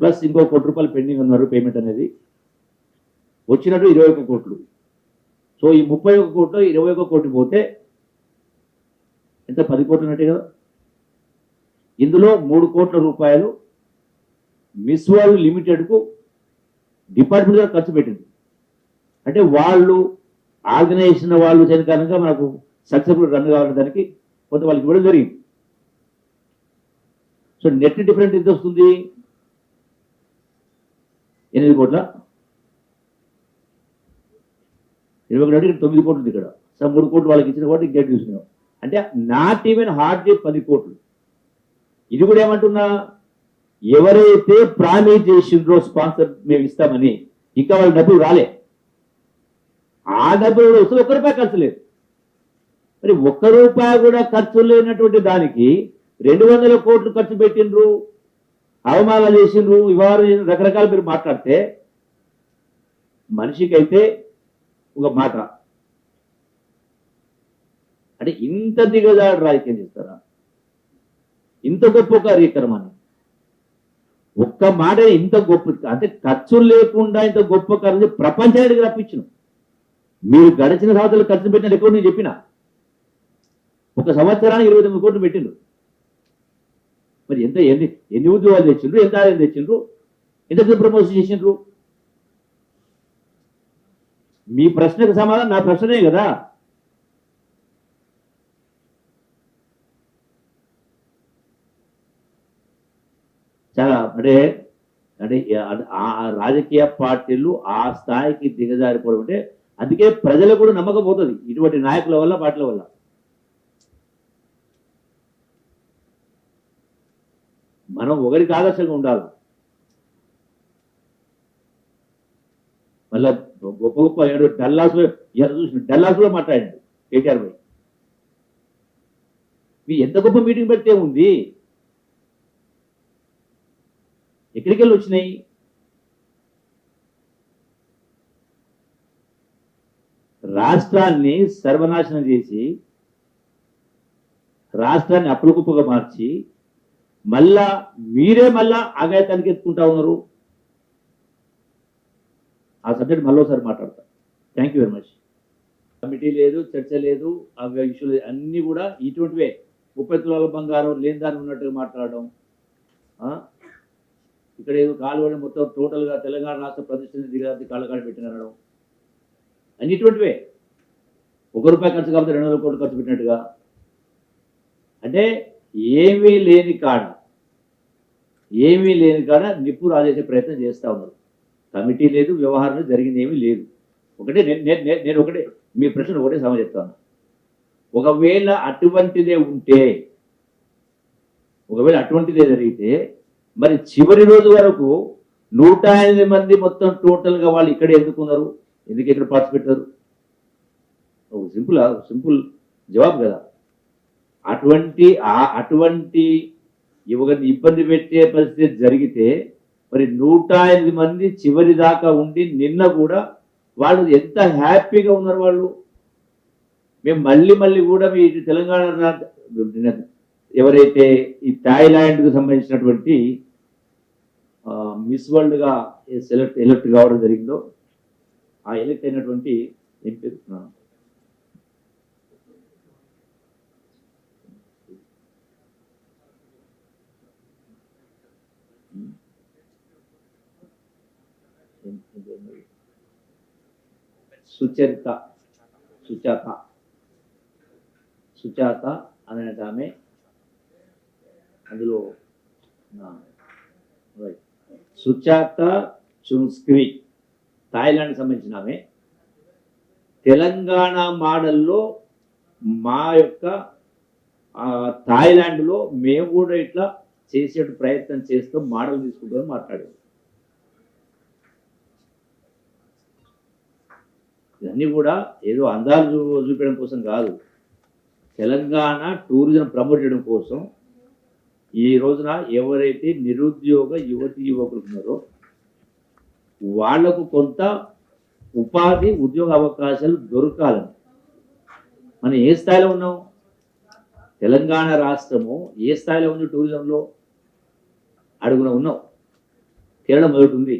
ప్లస్ ఇంకో ₹1 కోటి పెండింగ్ ఉన్నారు పేమెంట్ అనేది. వచ్చినట్టు 21 కోట్లు. సో ఈ 31 కోట్లు 21 కోట్లు పోతే ఎంత? 10 కోట్లు ఉన్నట్టే కదా. ఇందులో ₹3 కోట్ల మిస్ వరల్డ్ లిమిటెడ్కు డిపార్ట్మెంట్ ద్వారా ఖర్చు పెట్టింది. అంటే వాళ్ళు ఆర్గనైజేషన్ వాళ్ళు చేయని కారణంగా మనకు సక్సెస్ఫుల్ రన్ కావాలని దానికి కొంత వాళ్ళకి ఇవ్వడం జరిగింది. సో నెట్ డిఫరెంట్ ఎంత వస్తుంది? 8 కోట్ల 21 9 కోట్లు ఇక్కడ. సో 3 కోట్లు వాళ్ళకి ఇచ్చిన కాబట్టి ఇంకేట్ చూసినాం. అంటే నాట్ ఈవెన్ హార్డ్ 10 కోట్లు. ఇది కూడా ఏమంటున్నా, ఎవరైతే ప్రామిస్ చేసిండ్రో స్పాన్సర్ మేము ఇస్తామని, ఇంకా వాళ్ళ డబ్బులు రాలే. ఆ డబ్బులు కూడా వస్తే ₹1 ఖర్చు లేదు. మరి ₹1 కూడా ఖర్చు లేనటువంటి దానికి 200 కోట్లు ఖర్చు పెట్టిండ్రు, అవమానాలు చేసిండ్రు, ఇవారు రకరకాల మీరు మాట్లాడితే మనిషికైతే ఒక మాట. అంటే ఇంత దిగజాడు రాజకీయం చేస్తారా? ఇంత గొప్ప కార్యక్రమాన్ని ఒక్క మాట ఇంత గొప్ప, అంటే ఖర్చు లేకుండా ఇంత గొప్ప కార్యం ప్రపంచానికి రప్పించను. మీరు గడిచిన సంవత్సరాలు ఖర్చు పెట్టిన ఎక్కువ నేను చెప్పిన, ఒక సంవత్సరానికి 29 కోట్లు పెట్టిండ్రు. మరి ఎన్ని ఉద్యోగాలు తెచ్చిండ్రు, ఎంత ఆదాయం తెచ్చిండ్రు, ఎంత ప్రమోషన్ చేసిండ్రు? మీ ప్రశ్నకు సమాధానం నా ప్రశ్నే కదా. చాలా అంటే అంటే ఆ రాజకీయ పార్టీలు ఆ స్థాయికి దిగజారిపోవడం అంటే, అందుకే ప్రజలకు కూడా నమ్మకం పోతుంది ఇటువంటి నాయకుల వల్ల, పార్టీల వల్ల. మనం ఒకరికి ఆదర్శంగా ఉండాలి. మళ్ళా గొప్ప గొప్ప డల్లాస్లో మాట్లాడండి కేటీఆర్ భాయ్. మీ ఎంత గొప్ప మీటింగ్ పెడితే ఉంది, ఎక్కడికి వెళ్ళి వచ్చినాయి? రాష్ట్రాన్ని సర్వనాశనం చేసి, రాష్ట్రాన్ని అప్పులకుప్పుగా మార్చి, మీరే మళ్ళా ఆగాయతానికి ఎత్తుకుంటా ఉన్నారు. ఆ సబ్జెక్ట్ మళ్ళీసారి మాట్లాడతా. Thank you very much. Committee లేదు, చర్చ లేదు, ఆ ఇష్యూలు అన్నీ కూడా ఇటువంటివే. 30 తులాల బంగారం లేని దాన్ని ఉన్నట్టుగా మాట్లాడడం, ఇక్కడ ఏదో కాలువని మొత్తం టోటల్గా తెలంగాణ రాష్ట్ర ప్రతిష్టని దిగజారి కాళ్ళకాడ పెట్టినడం, అన్ని ఇటువంటివే. ₹1 ఖర్చు కాబట్టి 200 కోట్లు ఖర్చు పెట్టినట్టుగా. అంటే ఏమీ లేని కాడ నిప్పు రాజేసే ప్రయత్నం చేస్తూ ఉన్నారు. కమిటీ లేదు, వ్యవహారం జరిగింది ఏమీ లేదు. నేను ఒకటే మీ ప్రశ్న ఒకటే సమాధానం చెప్తాను. ఒకవేళ అటువంటిదే జరిగితే మరి చివరి రోజు వరకు 108 మంది మొత్తం టోటల్గా వాళ్ళు ఇక్కడే ఎందుకున్నారు? ఎందుకు ఇక్కడ పార్టిసిపేట్ చేస్తారు? సింపుల్ జవాబు కదా. అటువంటి యువకుని ఇబ్బంది పెట్టే పరిస్థితి జరిగితే మరి 108 మంది చివరి దాకా ఉండి నిన్న కూడా వాళ్ళు ఎంత హ్యాపీగా ఉన్నారు వాళ్ళు. మేము మళ్ళీ మళ్ళీ కూడా మీ తెలంగాణ ఎవరైతే ఈ థాయిలాండ్కు సంబంధించినటువంటి మిస్ వరల్డ్గా ఎలక్ట్ కావడం జరిగిందో ఆ ఎలక్ట్ అయినటువంటి ఏం పేరుతున్నాను సుచాత అనే ఆమె అందులో సుచాత చున్స్క్రీ థాయిలాండ్కి సంబంధించిన ఆమె తెలంగాణ మోడల్లో మా యొక్క థాయిలాండ్లో మేము కూడా ఇట్లా చేసే ప్రయత్నం చేస్తూ మోడల్ తీసుకుంటామని మాట్లాడారు. ఇవన్నీ కూడా ఏదో అందాలు చూపించడం కోసం కాదు, తెలంగాణ టూరిజం ప్రమోట్ చేయడం కోసం. ఈ రోజున ఎవరైతే నిరుద్యోగ యువకులు ఉన్నారో వాళ్లకు కొంత ఉపాధి ఉద్యోగ అవకాశాలు దొరకాలని మనం ఏ స్థాయిలో ఉన్నాం, తెలంగాణ రాష్ట్రము ఏ స్థాయిలో ఉంది టూరిజంలో అడుగున ఉన్నాం. కేరళ మొదటి ఉంది.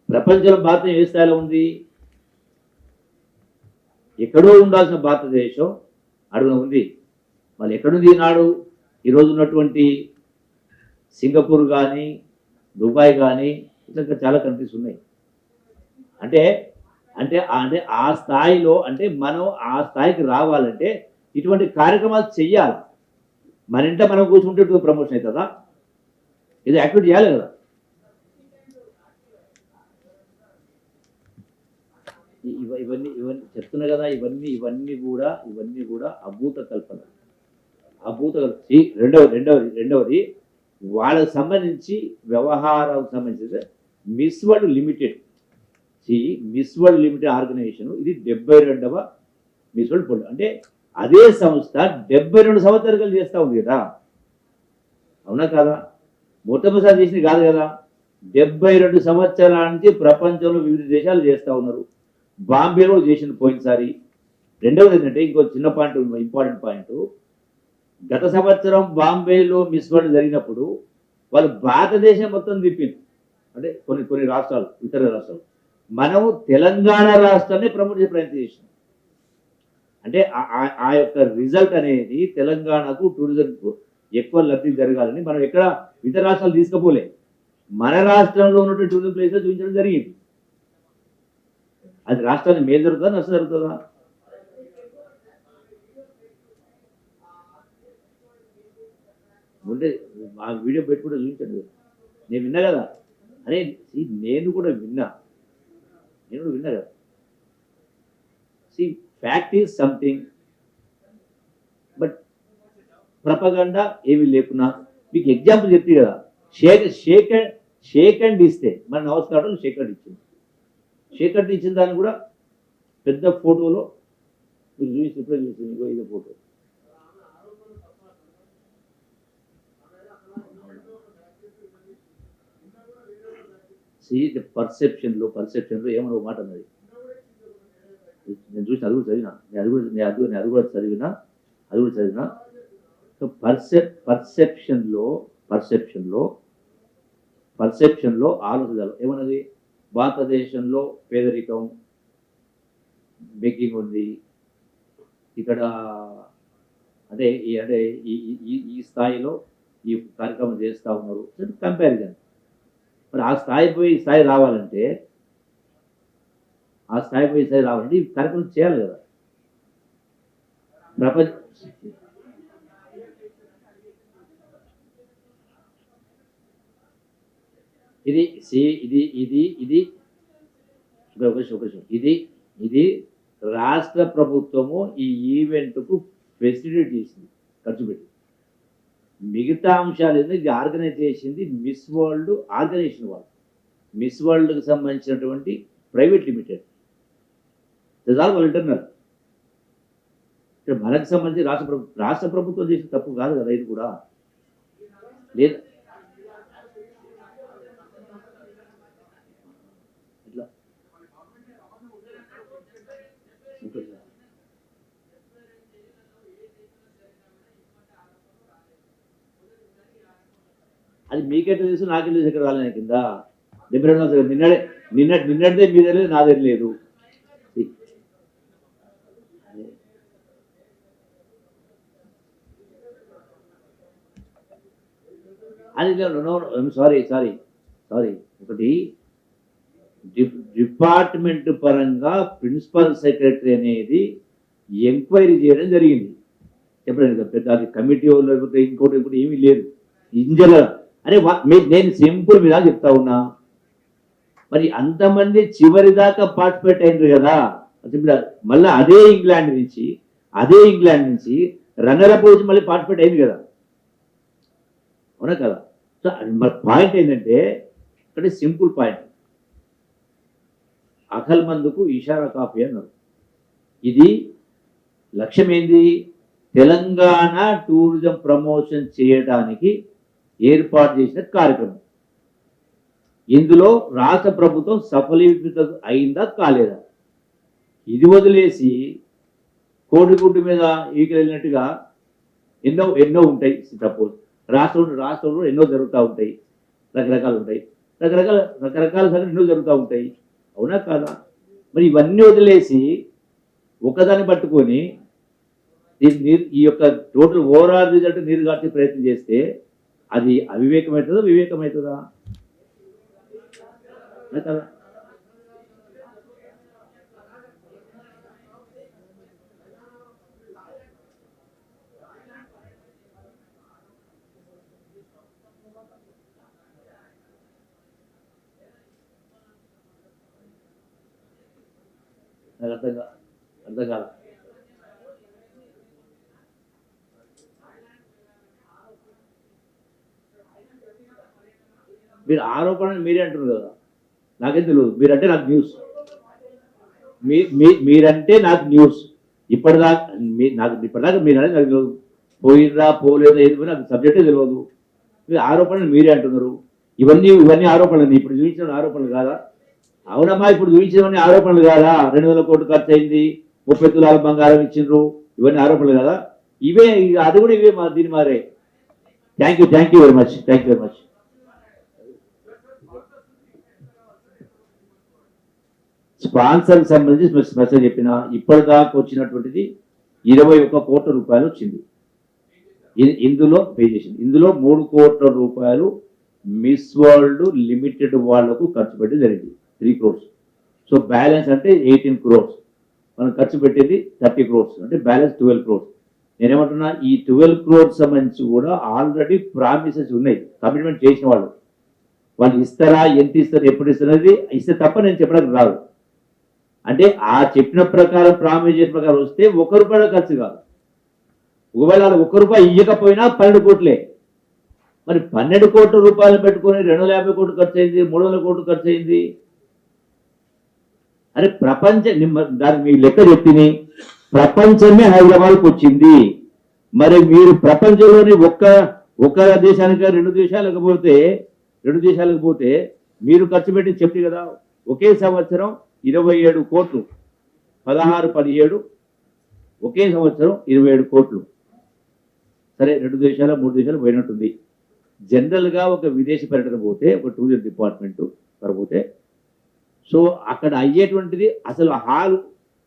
ప్రపంచంలో భారతం ఏ స్థాయిలో ఉంది, ఎక్కడో ఉండాల్సిన భారతదేశం అడుగున ఉంది. మళ్ళీ ఎక్కడుంది ఈనాడు ఈరోజు ఉన్నటువంటి సింగపూర్ కానీ దుబాయ్ కానీ ఇట్లా చాలా కంట్రీస్ ఉన్నాయి. అంటే అంటే అంటే ఆ స్థాయిలో అంటే మనం ఆ స్థాయికి రావాలంటే ఇటువంటి కార్యక్రమాలు చెయ్యాలి. మన ఇంట మనం కూర్చుంటే ప్రమోషన్ అవుతుందా, ఇది యాక్టివిటీ చేయాలి కదా. ఇవన్నీ ఇవన్నీ చెప్తున్నా కదా, ఇవన్నీ కూడా అభూత కల్పన. రెండవది వాళ్ళకి సంబంధించి వ్యవహారాలకు సంబంధించి మిస్ వరల్డ్ లిమిటెడ్ ఆర్గనైజేషన్ ఇది 72వ మిస్ వరల్డ్ పోటీ. అంటే అదే సంస్థ 72 సంవత్సరాలు చేస్తూ ఉంది కదా, అవునా కాదా? మొట్టమొదటిసారి చేసింది కాదు కదా, 72 సంవత్సరాల నుంచి ప్రపంచంలో వివిధ దేశాలు చేస్తూ ఉన్నారు. బాంబేలో చేసింది పోయినసారి. రెండవది ఏంటంటే ఇంకో చిన్న పాయింట్, ఇంపార్టెంట్ పాయింట్, గత సంవత్సరం బాంబేలో మిస్ వరల్డ్ జరిగినప్పుడు వాళ్ళు భారతదేశం మొత్తం తిప్పింది. అంటే కొన్ని రాష్ట్రాలు, ఇతర రాష్ట్రాలు. మనం తెలంగాణ రాష్ట్రాన్ని ప్రమోట్ చేసే ప్రయత్నం చేసినాం. అంటే ఆ యొక్క రిజల్ట్ అనేది తెలంగాణకు టూరిజంకు ఎక్కువ లబ్ధి జరగాలని మనం ఎక్కడ ఇతర రాష్ట్రాలు తీసుకుపోలే, మన రాష్ట్రంలో ఉన్నటువంటి టూరిజం ప్లేసెస్ చూపించడం జరిగింది. అది రాష్ట్రానికి మేలు జరుగుతుందా, నష్టం జరుగుతుందా? ఉంటే ఆ వీడియో పెట్టుకుంటే చూపించండి. నేను విన్నా కదా, అరే నేను కూడా విన్నా కదా. ఫ్యాక్ట్ ఈజ్ సంథింగ్, బట్ ప్రపగండా ఏమీ లేకున్నా మీకు ఎగ్జాంపుల్ చెప్తే కదా, షేక్ హ్యాండ్ ఇస్తే మన నమస్కారం షేక్ హ్యాండ్ ఇచ్చింది. షేక్ హ్యాండ్ ఇచ్చిన దాన్ని కూడా పెద్ద ఫోటోలో మీరు చూసి ఇప్పుడే చూసింది, ఇదే ఫోటో. పర్సెప్షన్లో ఏమన్నా మాట అన్నది నేను చూసిన, అది కూడా చదివినా, అది కూడా చదివినా. సో పర్సెప్షన్లో ఆలోచనలు ఏమన్నది, భారతదేశంలో పేదరికం బెగ్గింగ్ ఉంది, ఇక్కడ అంటే ఈ స్థాయిలో ఈ కార్యక్రమం చేస్తూ ఉన్నారు, కంపారిజన్. మరి ఆ స్థాయి రావాలంటే ఈ కార్యక్రమం చేయాలి కదా. ప్రపంచ ఇది రాష్ట్ర ప్రభుత్వము ఈ ఈవెంట్కు ఫెసిలిటీ ఇచ్చింది, ఖర్చు పెట్టి. మిగతా అంశాలు ఇది ఆర్గనైజ్ చేసింది మిస్ వరల్డ్ ఆర్గనైజేషన్ వాళ్ళు, మిస్ వరల్డ్కి సంబంధించినటువంటి ప్రైవేట్ లిమిటెడ్. వాళ్ళు ఇంటర్నల్. మనకు సంబంధించి రాష్ట్ర ప్రభుత్వం చేసిన తప్పు కాదు కదా ఇది కూడా. లేదు ఇట్లా అది మీకెట్లా తెలుసు నాకెట్లా తెలుసు ఎక్కడ రాలే కింద 72 నిన్నటిదే మీ తెలియదు నా తెలియలేదు. అది సారీ సారీ సారీ ఒకటి డిపార్ట్మెంట్ పరంగా ప్రిన్సిపల్ సెక్రటరీ అనేది ఎంక్వైరీ చేయడం జరిగింది. చెప్పలేదు పెద్ద అది కమిటీ లేకపోతే ఇంకోటి ఏమీ లేదు. ఇంజల అరే నేను సింపుల్ మీద చెప్తా ఉన్నా. మరి అంతమంది చివరి దాకా పార్టిసిపేట్ అయినారు కదా. మళ్ళీ అదే ఇంగ్లాండ్ నుంచి రన్నరప్ వచ్చి మళ్ళీ పార్టిసిపేట్ అయింది కదా, అవునా కదా. సో మరి పాయింట్ ఏంటంటే ఇక్కడ సింపుల్ పాయింట్, అకల్ మందుకు ఇషారా కాపీ అన్నారు. ఇది లక్ష్యం ఏంది, తెలంగాణ టూరిజం ప్రమోషన్ చేయడానికి ఏర్పాటు చేసిన కార్యక్రమం. ఇందులో రాష్ట్ర ప్రభుత్వం సఫలీకృతం అయిందా కాలేదా, ఇది వదిలేసి కోడిగుడ్డు మీద ఈగలు వెళ్ళినట్టుగా ఎన్నో ఉంటాయి. సపోజ్ రాష్ట్రంలో ఎన్నో జరుగుతూ ఉంటాయి, రకరకాలు ఉంటాయి, రకరకాల సంగతి ఎన్నో జరుగుతూ ఉంటాయి, అవునా కాదా. మరి ఇవన్నీ వదిలేసి ఒకదాన్ని పట్టుకొని ఈ యొక్క టోటల్ ఓవరాల్ రిజల్ట్ నీరు గార్చే ప్రయత్నం చేస్తే అది అవివేకమవుతుందా వివేకమవుతుందా కదా. నాకు అర్థం కాదు. మీరు ఆరోపణలు మీరే అంటున్నారు కదా, నాకేం తెలియదు. మీరంటే నాకు న్యూస్, మీరంటే నాకు న్యూస్. ఇప్పటిదాకా మీరు అనేది నాకు తెలియదు. పోయినరా పోలేదా ఏది నాకు సబ్జెక్టే తెలియదు. మీరు ఆరోపణలు మీరే అంటున్నారు. ఇవన్నీ ఆరోపణలు, ఇప్పుడు చూపించిన ఆరోపణలు కాదా. అవునమ్మా, ఇప్పుడు చూపించినవన్నీ ఆరోపణలు కాదా. 200 కోట్లు ఖర్చు అయింది, 30 తులాల బంగారం ఇచ్చిండ్రు, ఇవన్నీ ఆరోపణలు కదా. ఇవే అది కూడా ఇవే దీని మారే. Thank you very much. Sponsor సంబంధించి స్పెషల్ చెప్పిన ఇప్పటిదాకా వచ్చినటువంటిది 21 కోట్ల రూపాయలు వచ్చింది. ఇందులో పే చేసింది. ఇందులో 3 కోట్ల రూపాయలు మిస్ వరల్డ్ లిమిటెడ్ వాళ్లకు ఖర్చు పెట్టి జరిగింది, 3 crores. సో బ్యాలెన్స్ అంటే 18 crores. మనం ఖర్చు పెట్టేది 30 crores, అంటే బ్యాలెన్స్ 12 crores. నేనేమంటున్నా, ఈ 12 crores సంబంధించి కూడా ఆల్రెడీ ప్రామిసెస్ ఉన్నాయి, కమిట్మెంట్ చేసిన వాళ్ళు ఇస్తారా, ఎంత ఇస్తారు, ఎప్పుడు ఇస్తారు అనేది ఇస్తే తప్ప నేను చెప్పడానికి రాదు. అంటే ఆ చెప్పిన ప్రకారం ప్రామిస్ చేసిన ప్రకారం వస్తే 1 రూపాయి ఖర్చు కాదు. ఒకవేళ 1 రూపాయి ఇవ్వకపోయినా 12 కోట్లే. మరి 12 కోట్ల రూపాయలు పెట్టుకొని 250 కోట్లు ఖర్చు అయింది, 300 కోట్లు ఖర్చు అయింది. అరే దాన్ని మీ లెక్క చెప్పిని ప్రపంచమే హైదరాబాద్కి వచ్చింది. మరి మీరు ప్రపంచంలోని ఒక్క దేశానికి 2 దేశాలకు పోతే మీరు ఖర్చు పెట్టి చెప్పి కదా, ఒకే సంవత్సరం 27 కోట్లు, 16, 17 ఒకే సంవత్సరం 27 కోట్లు. సరే 2 దేశాలు 3 దేశాలు పోయినట్టుంది. జనరల్గా ఒక విదేశీ పర్యటన పోతే, ఒక టూరిజం డిపార్ట్మెంట్ పోతే, సో అక్కడ అయ్యేటువంటిది అసలు హాల్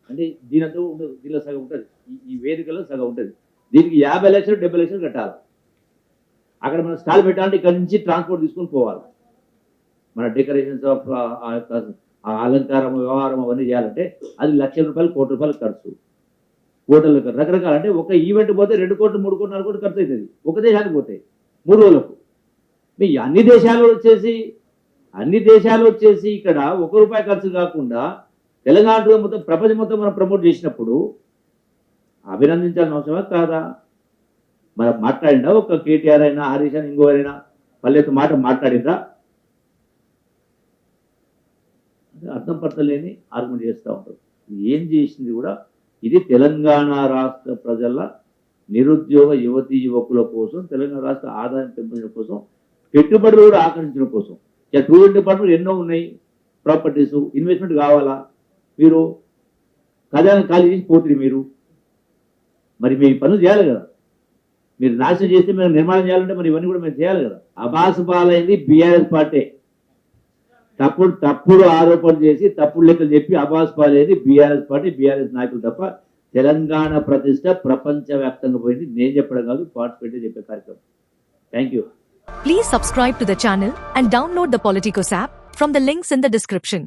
అంటే దీనితో ఉండదు, దీనిలో సగం ఉంటుంది, ఈ వేదికలో సగం ఉంటుంది. దీనికి 50 లక్షలు 70 లక్షలు కట్టాలి. అక్కడ మనం స్టాల్ పెట్టాలంటే ఇక్కడ నుంచి ట్రాన్స్పోర్ట్ తీసుకొని పోవాలి. మన డెకరేషన్స్ ఆఫ్ అలంకారం వ్యవహారం అవన్నీ చేయాలంటే అది ₹1,00,000 ₹1,00,00,000 ఖర్చు. హోటల్ రకరకాల, అంటే ఒక ఈవెంట్ పోతే 2 కోట్లు 3 కోట్లు 4 కోట్లు ఖర్చు అవుతుంది. ఒక దేశానికి పోతే 3 రోజులకు. మీ అన్ని దేశాలు వచ్చేసి ఇక్కడ ₹1 ఖర్చు కాకుండా తెలంగాణ మొత్తం ప్రపంచం మొత్తం మనం ప్రమోట్ చేసినప్పుడు అభినందించాల్సిన అవసరమా కాదా. మనం మాట్లాడినా ఒక కేటీఆర్ అయినా, హరీష్ అయినా, ఇంకోరైనా పల్లెత్తు మాట మాట్లాడిందా. అర్థం పడతలేని ఆర్గ్యుమెంట్ చేస్తూ ఉంటారు. ఏం చేసింది కూడా ఇది తెలంగాణ రాష్ట్ర ప్రజల నిరుద్యోగ యువతీ యువకుల కోసం, తెలంగాణ రాష్ట్ర ఆదాయం పెంపొందడం కోసం, పెట్టుబడులు కూడా ఆకర్షించడం కోసం. టూరిజం డిపార్ట్మెంట్ ఎన్నో ఉన్నాయి, ప్రాపర్టీస్, ఇన్వెస్ట్మెంట్ కావాలా, మీరు ఖజానా ఖాళీ చేసి పోతుంది మీరు. మరి మీ పనులు చేయాలి కదా, మీరు నాశనం చేస్తే మేము నిర్మాణం చేయాలంటే మరి ఇవన్నీ కూడా మేము చేయాలి కదా. అబాసు పాలైంది బీఆర్ఎస్ పార్టీ. తప్పుడు ఆరోపణలు చేసి తప్పుడు లెక్కలు చెప్పి అబాస్ పాలైంది బీఆర్ఎస్ పార్టీ, బీఆర్ఎస్ నాయకులు తప్ప. తెలంగాణ ప్రతిష్ట ప్రపంచవ్యాప్తంగా పోయింది. నేను చెప్పడం కాదు, పార్టిసిపేట్ చెప్పే కార్యక్రమం. Thank you. Please subscribe to the channel and download the Politicos app from the links in the description.